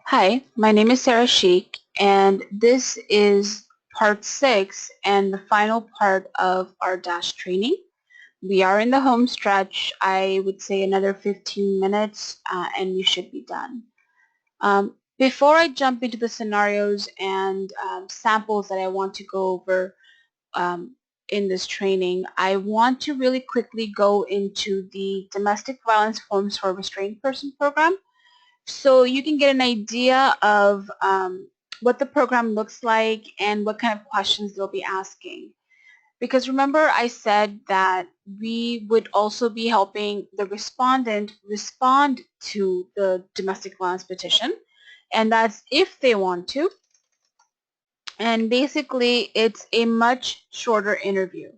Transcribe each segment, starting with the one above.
Hi, my name is Sarah Sheik, and this is part 6 and the final part of our DASH training. We are in the home stretch. I would say another 15 minutes and we should be done. Before I jump into the scenarios and samples that I want to go over in this training, I want to really quickly go into the Domestic Violence Forms for Restrained Person program so you can get an idea of what the program looks like and what kind of questions they'll be asking. Because remember I said that we would also be helping the respondent respond to the domestic violence petition, and that's if they want to. And basically it's a much shorter interview.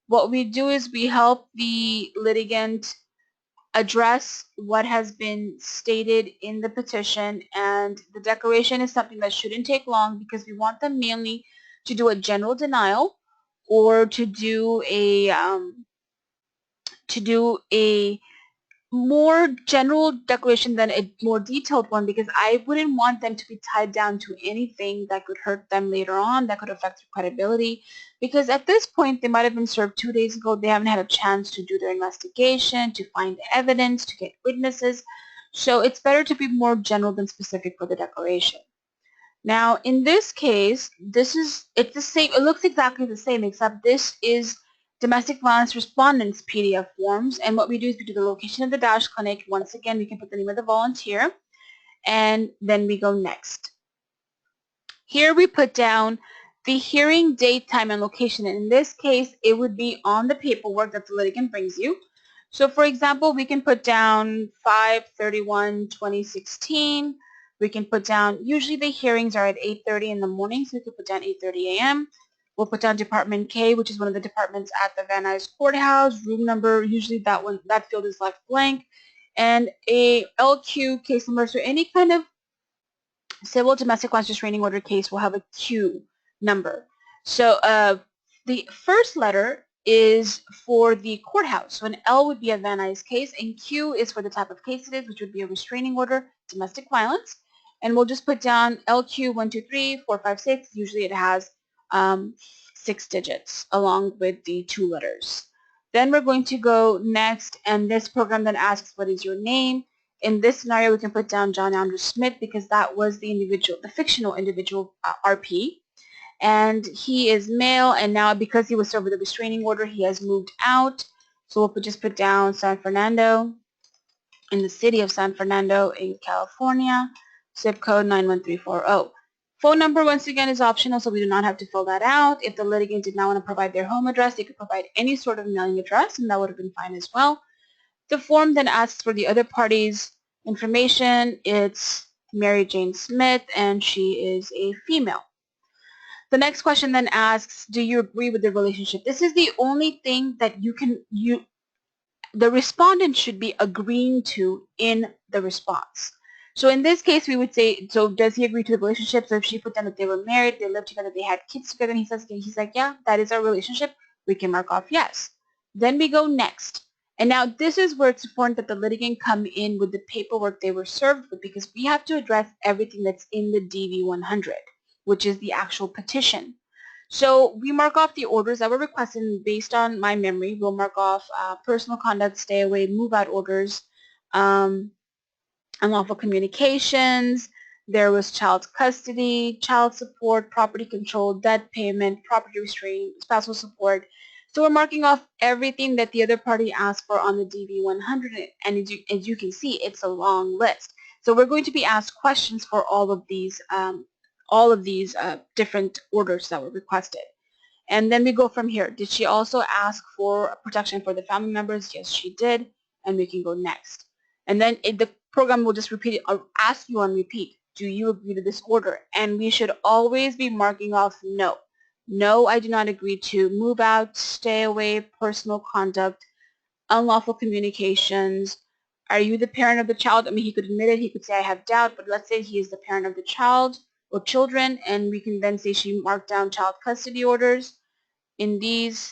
What we do is we help the litigant address what has been stated in the petition, and the declaration is something that shouldn't take long because we want them mainly to do a general denial or to do a more general declaration than a more detailed one, because I wouldn't want them to be tied down to anything that could hurt them later on, that could affect their credibility, because at this point they might have been served 2 days ago. They haven't had a chance to do their investigation, to find evidence, to get witnesses. So it's better to be more general than specific for the declaration. Now in this case, it's the same. It looks exactly the same, except this is domestic violence respondents PDF forms, and what we do is we do the location of the DASH clinic. Once again, we can put the name of the volunteer, and then we go next. Here we put down the hearing date, time, and location, and in this case it would be on the paperwork that the litigant brings you. So for example, we can put down 5/31/2016. We can put down, usually the hearings are at 8:30 in the morning, so we could put down 8:30 a.m. We'll put down Department K, which is one of the departments at the Van Nuys Courthouse, room number, usually that field is left blank, and a LQ case number. So any kind of civil domestic violence restraining order case will have a Q number. So the first letter is for the courthouse. So an L would be a Van Nuys case, and Q is for the type of case it is, which would be a restraining order, domestic violence. And we'll just put down LQ 1, 2, 3, 4, 5, 6. Usually it has 6 digits along with the 2 letters. Then we're going to go next, and this program then asks, what is your name? In this scenario, we can put down John Andrew Smith because that was the individual, the fictional individual RP. And he is male, and now because he was served with a restraining order, he has moved out. So we'll just put down San Fernando, in the city of San Fernando in California, zip code 91340. Phone number, once again, is optional, so we do not have to fill that out. If the litigant did not want to provide their home address, they could provide any sort of mailing address, and that would have been fine as well. The form then asks for the other party's information. It's Mary Jane Smith, and she is a female. The next question then asks, do you agree with the relationship? This is the only thing that the respondent should be agreeing to in the response. So in this case, we would say, so does he agree to the relationship? So if she put down that they were married, they lived together, they had kids together, and he's like, yeah, that is our relationship, we can mark off yes. Then we go next. And now this is where it's important that the litigant come in with the paperwork they were served with, because we have to address everything that's in the DV-100, which is the actual petition. So we mark off the orders that were requested, and based on my memory, we'll mark off personal conduct, stay away, move out orders, unlawful communications, there was child custody, child support, property control, debt payment, property restraint, spousal support. So we're marking off everything that the other party asked for on the DV-100, and as you can see, it's a long list. So we're going to be asked questions for all of these different orders that were requested. And then we go from here. Did she also ask for protection for the family members? Yes, she did. And we can go next. And then the program will just repeat it, or ask you on repeat. Do you agree to this order? And we should always be marking off no. No, I do not agree to move out, stay away, personal conduct, unlawful communications. Are you the parent of the child? I mean, he could admit it. He could say, I have doubt, but let's say he is the parent of the child or children, and we can then say she marked down child custody orders in these,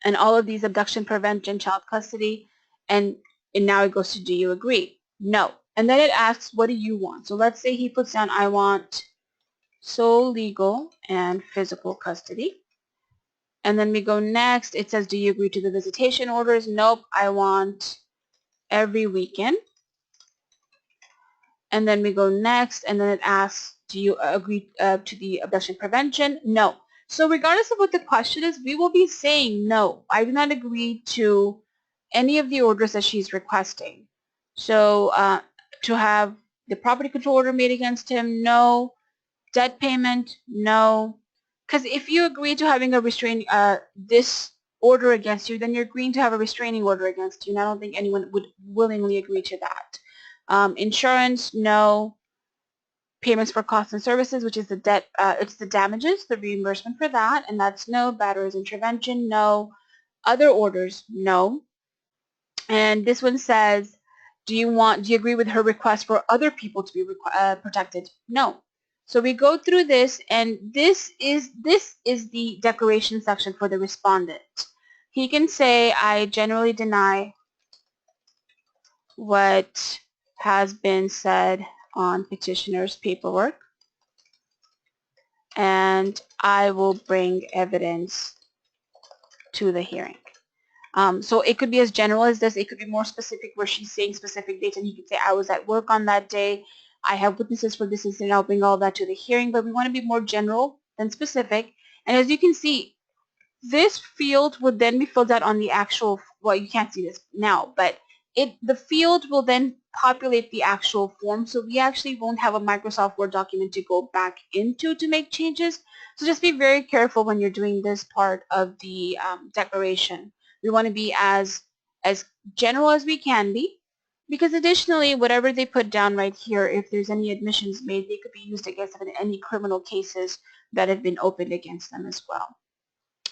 and all of these: abduction, prevention, child custody, and now it goes to, do you agree? No. and then it asks, what do you want? So let's say he puts down, I want sole legal and physical custody. And then we go next, it says, do you agree to the visitation orders? Nope, I want every weekend. And then we go next, and then it asks, do you agree to the abduction prevention? No. So regardless of what the question is, we will be saying no. I do not agree to any of the orders that she's requesting. So to have the property control order made against him, no. Debt payment, no. Because if you agree to having a this order against you, then you're agreeing to have a restraining order against you, and I don't think anyone would willingly agree to that. Insurance, no. Payments for costs and services, which is the debt, it's the damages, the reimbursement for that, and that's no. Batterer's intervention, no. Other orders, no. And this one says, do you agree with her request for other people to be protected? No. So we go through this, and this is the declaration section for the respondent. He can say, I generally deny what has been said on petitioner's paperwork, and I will bring evidence to the hearing. So it could be as general as this. It could be more specific where she's saying specific dates, and you could say, I was at work on that day. I have witnesses for this incident. I'll bring all that to the hearing. But we want to be more general than specific. And as you can see, this field would then be filled out on the actual, well, you can't see this now, but the field will then populate the actual form, so we actually won't have a Microsoft Word document to go back into to make changes. So just be very careful when you're doing this part of the declaration. We want to be as general as we can be, because additionally, whatever they put down right here, if there's any admissions made, they could be used against them in any criminal cases that have been opened against them as well.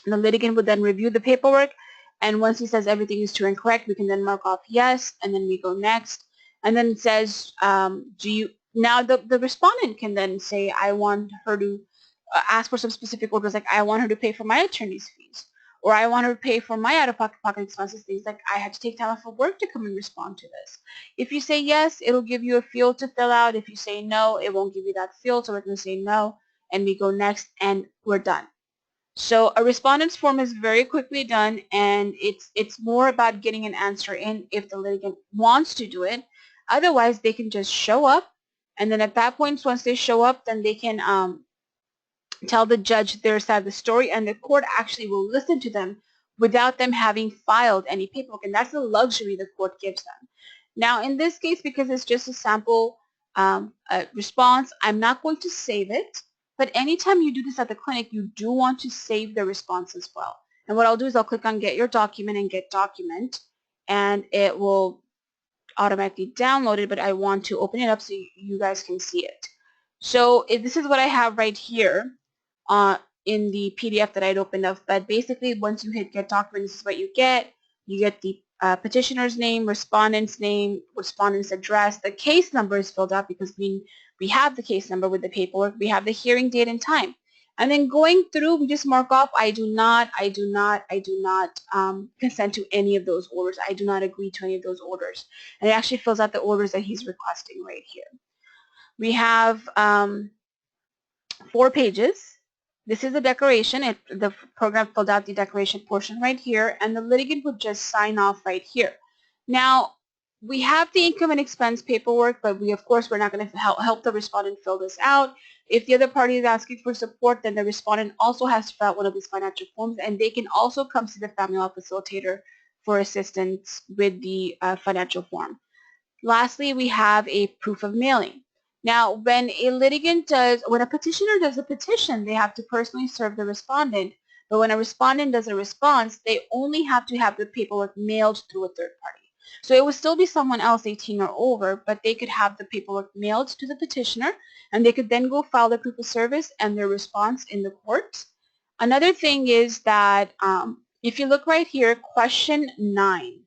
The litigant would then review the paperwork, and once he says everything is true and correct, we can then mark off yes, and then we go next. And then it says, now the respondent can then say, I want her to ask for some specific orders, like I want her to pay for my attorney's fees, or I want her to pay for my out-of-pocket expenses, things like I had to take time off of work to come and respond to this. If you say yes, it'll give you a field to fill out. If you say no, it won't give you that field, so we're going to say no, and we go next, and we're done. So a respondent's form is very quickly done, and it's more about getting an answer in if the litigant wants to do it. Otherwise, they can just show up, and then at that point, once they show up, then they can tell the judge their side of the story, and the court actually will listen to them without them having filed any paperwork, and that's the luxury the court gives them. Now, in this case, because it's just a sample response, I'm not going to save it. But anytime you do this at the clinic, you do want to save the response as well. And what I'll do is I'll click on Get Your Document and Get Document, and it will automatically download it, but I want to open it up so you guys can see it. So this is what I have right here in the PDF that I'd opened up. But basically, once you hit Get Document, this is what you get. You get the petitioner's name, respondent's address. The case number is filled out because we have the case number with the paperwork. We have the hearing date and time. And then going through, we just mark off, I do not consent to any of those orders. I do not agree to any of those orders. And it actually fills out the orders that he's requesting right here. We have 4 pages. This is the declaration. The program filled out the declaration portion right here, and the litigant would just sign off right here. Now, we have the income and expense paperwork, but of course, we're not going to help the respondent fill this out. If the other party is asking for support, then the respondent also has to fill out one of these financial forms, and they can also come to the family law facilitator for assistance with the financial form. Lastly, we have a proof of mailing. Now, when a petitioner does a petition, they have to personally serve the respondent. But when a respondent does a response, they only have to have the paperwork mailed through a third party. So it would still be someone else 18 or over, but they could have the paperwork mailed to the petitioner, and they could then go file their proof of service and their response in the court. Another thing is that if you look right here, question 9.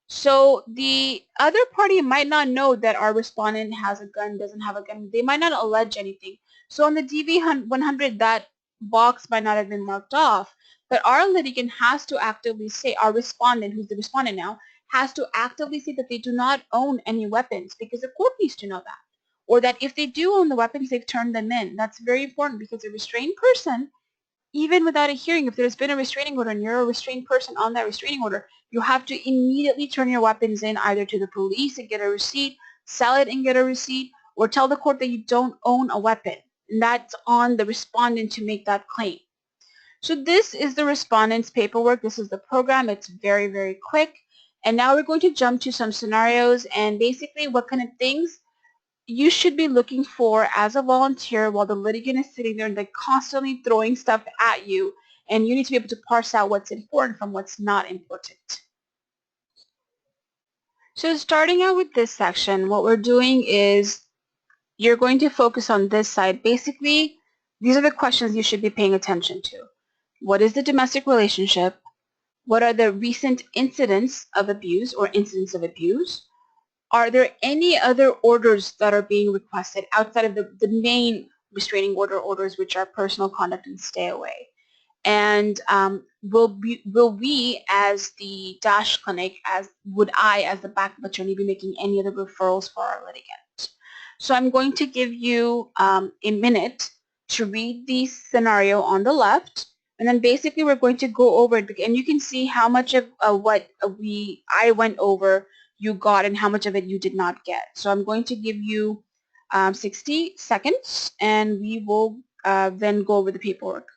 So the other party might not know that our respondent has a gun, doesn't have a gun. They might not allege anything. So on the DV-100, that box might not have been marked off. But our litigant has to actively say, our respondent, who's the respondent now, has to actively say that they do not own any weapons, because the court needs to know that. Or that if they do own the weapons, they've turned them in. That's very important, because a restrained person, even without a hearing, if there's been a restraining order and you're a restrained person on that restraining order, you have to immediately turn your weapons in either to the police and get a receipt, sell it and get a receipt, or tell the court that you don't own a weapon. And that's on the respondent to make that claim. So this is the respondent's paperwork. This is the program. It's very, very quick. And now we're going to jump to some scenarios and basically what kind of things you should be looking for as a volunteer while the litigant is sitting there and they're constantly throwing stuff at you, and you need to be able to parse out what's important from what's not important. So starting out with this section, what we're doing is you're going to focus on this side. Basically, these are the questions you should be paying attention to. What is the domestic relationship? What are the recent incidents of abuse or incidents of abuse? Are there any other orders that are being requested outside of the main restraining orders, which are personal conduct and stay away? And will we, as the DASH clinic, would I, as the backup attorney, be making any other referrals for our litigant? So I'm going to give you a minute to read the scenario on the left, and then basically we're going to go over it, and you can see how much of what I went over you got and how much of it you did not get. So I'm going to give you 60 seconds, and we will then go over the paperwork.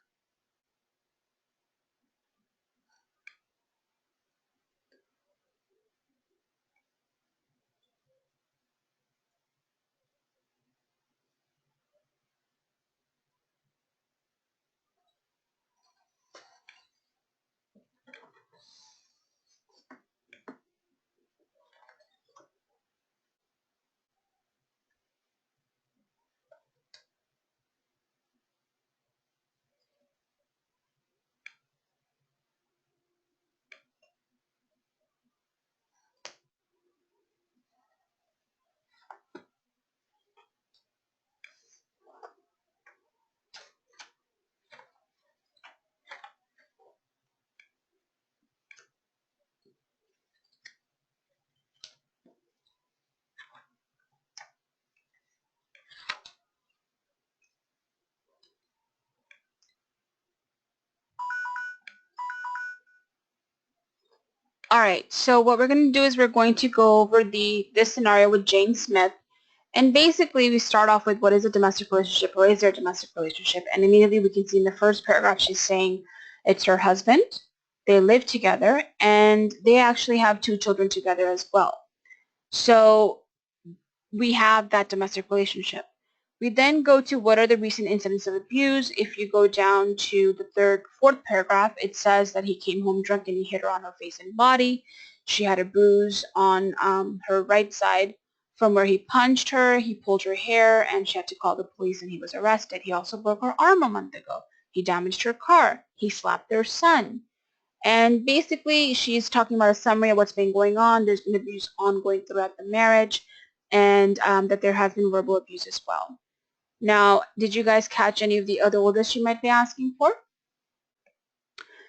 All right, so what we're going to do is we're going to go over this scenario with Jane Smith. And basically, we start off with what is a domestic relationship, or is there a domestic relationship? And immediately we can see in the first paragraph she's saying it's her husband, they live together, and they actually have 2 children together as well. So we have that domestic relationship. We then go to what are the recent incidents of abuse. If you go down to the fourth paragraph, it says that he came home drunk and he hit her on her face and body. She had a bruise on her right side from where he punched her. He pulled her hair and she had to call the police and he was arrested. He also broke her arm a month ago. He damaged her car. He slapped their son. And basically, she's talking about a summary of what's been going on. There's been abuse ongoing throughout the marriage, and that there has been verbal abuse as well. Now, did you guys catch any of the other orders she might be asking for?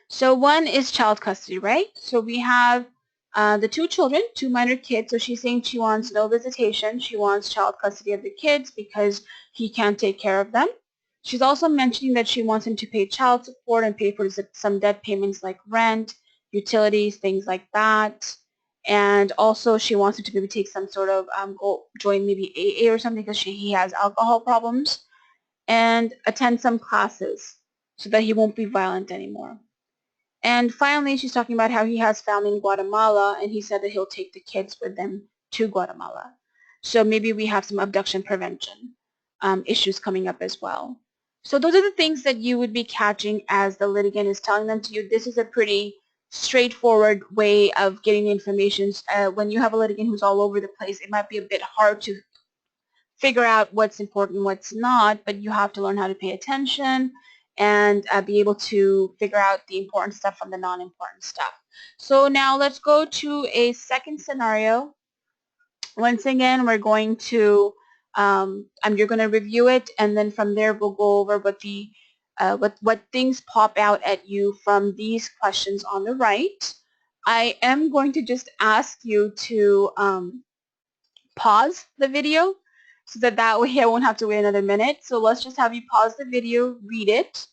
So one is child custody, right? So we have the 2 children, 2 minor kids. So she's saying she wants no visitation. She wants child custody of the kids because he can't take care of them. She's also mentioning that she wants him to pay child support and pay for some debt payments like rent, utilities, things like that. And also she wants him to maybe take some sort of, join maybe AA or something because he has alcohol problems, and attend some classes so that he won't be violent anymore. And finally, she's talking about how he has family in Guatemala, and he said that he'll take the kids with them to Guatemala. So maybe we have some abduction prevention issues coming up as well. So those are the things that you would be catching as the litigant is telling them to you. This is a pretty straightforward way of getting the information. When you have a litigant who's all over the place, it might be a bit hard to figure out what's important, what's not, but you have to learn how to pay attention and be able to figure out the important stuff from the non-important stuff. So now let's go to a second scenario. Once again, we're going to, you're going to review it, and then from there we'll go over what things pop out at you from these questions on the right. I am going to just ask you to pause the video so that way I won't have to wait another minute. So let's just have you pause the video, read it,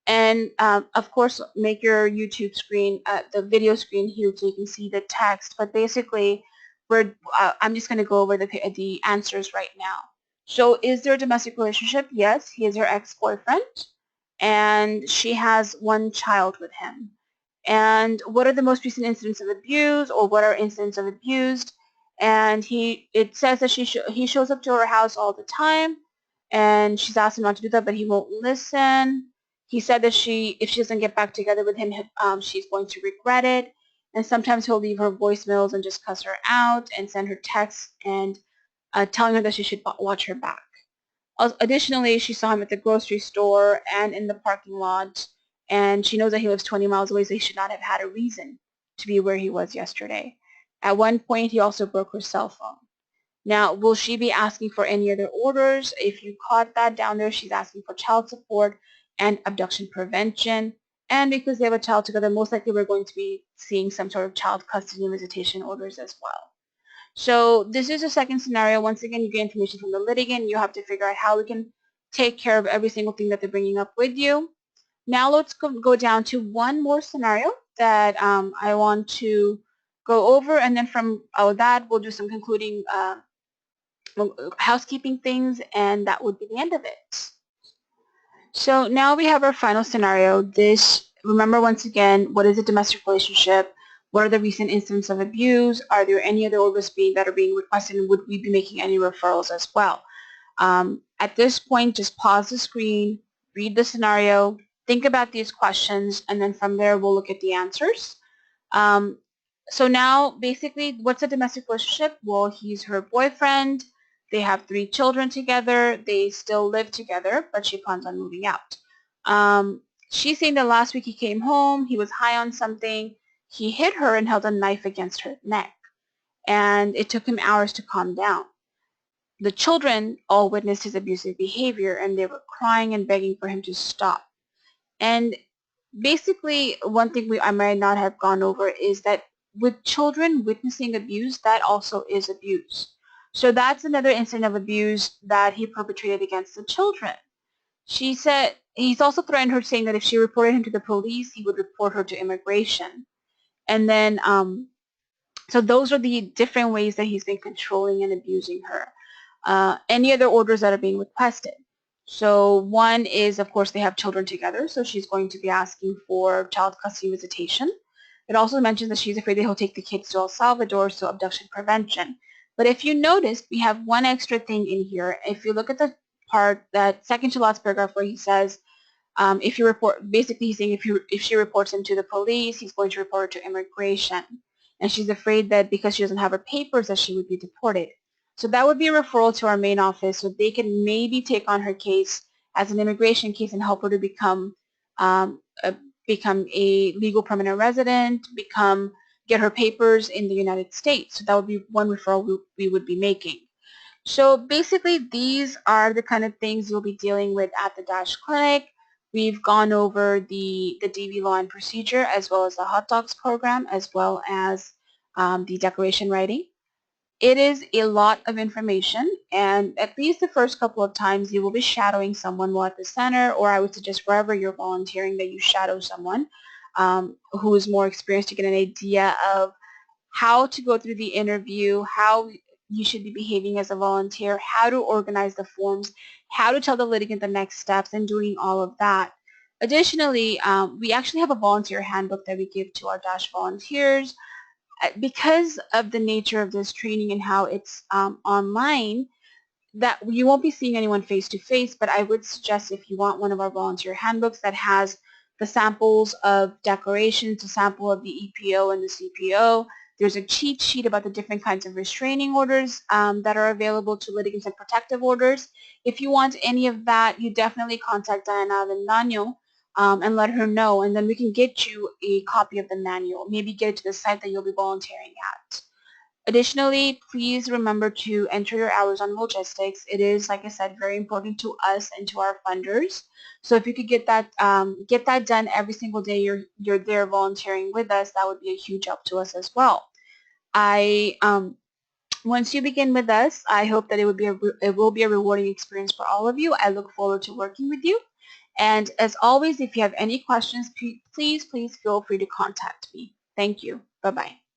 and of course make your YouTube screen, the video screen here so you can see the text. But basically, I'm just going to go over the answers right now. So is there a domestic relationship? Yes, he is her ex-boyfriend, and she has one child with him. And what are the most recent incidents of abuse, or what are incidents of abuse? And it says that he shows up to her house all the time, and she's asked him not to do that, but he won't listen. He said that if she doesn't get back together with him, she's going to regret it. And sometimes he'll leave her voicemails and just cuss her out and send her texts and telling her that she should watch her back. Additionally, she saw him at the grocery store and in the parking lot, and she knows that he lives 20 miles away, so he should not have had a reason to be where he was yesterday. At one point, he also broke her cell phone. Now, will she be asking for any other orders? If you caught that down there, she's asking for child support and abduction prevention. And because they have a child together, most likely we're going to be seeing some sort of child custody and visitation orders as well. So this is a second scenario. Once again, you get information from the litigant. You have to figure out how we can take care of every single thing that they're bringing up with you. Now let's go down to one more scenario that I want to go over, and then from that we'll do some concluding housekeeping things, and that would be the end of it. So now we have our final scenario. Remember once again, what is a domestic relationship? What are the recent incidents of abuse? Are there any other orders that are being requested, and would we be making any referrals as well? At this point, just pause the screen, read the scenario, think about these questions, and then from there we'll look at the answers. So now, basically, what's a domestic relationship? Well, he's her boyfriend. They have 3 children together. They still live together, but she plans on moving out. She's saying that last week he came home. He was high on something. He hit her and held a knife against her neck, and it took him hours to calm down. The children all witnessed his abusive behavior, and they were crying and begging for him to stop. And basically, one thing I might not have gone over is that with children witnessing abuse, that also is abuse. So that's another incident of abuse that he perpetrated against the children. She said he's also threatened her, saying that if she reported him to the police, he would report her to immigration. And then, so those are the different ways that he's been controlling and abusing her. Any other orders that are being requested? So one is, of course, they have children together, so she's going to be asking for child custody visitation. It also mentions that she's afraid that he'll take the kids to El Salvador, so abduction prevention. But if you notice, we have one extra thing in here. If you look at the part, that second to last paragraph where he says, if you report, basically he's saying if she reports him to the police, he's going to report her to immigration. And she's afraid that because she doesn't have her papers that she would be deported. So that would be a referral to our main office, so they can maybe take on her case as an immigration case and help her to become a legal permanent resident, get her papers in the United States. So that would be one referral we would be making. So basically, these are the kind of things you'll be dealing with at the DASH clinic. We've gone over the DV law and procedure, as well as the Hot Docs program, as well as the declaration writing. It is a lot of information, and at least the first couple of times you will be shadowing someone while at the center, or I would suggest wherever you're volunteering that you shadow someone who is more experienced to get an idea of how to go through the interview, how you should be behaving as a volunteer, how to organize the forms, how to tell the litigant the next steps, and doing all of that. Additionally, we actually have a volunteer handbook that we give to our DASH volunteers. Because of the nature of this training and how it's online, that you won't be seeing anyone face to face, but I would suggest if you want one of our volunteer handbooks that has the samples of declarations, the sample of the EPO and the CPO. There's a cheat sheet about the different kinds of restraining orders that are available to litigants and protective orders. If you want any of that, you definitely contact Diana Avendano and let her know, and then we can get you a copy of the manual. Maybe get it to the site that you'll be volunteering at. Additionally, please remember to enter your hours on logistics. It is, like I said, very important to us and to our funders. So if you could get that done every single day you're there volunteering with us, that would be a huge help to us as well. Once you begin with us, I hope that it will be a rewarding experience for all of you. I look forward to working with you. And as always, if you have any questions, please feel free to contact me. Thank you. Bye-bye.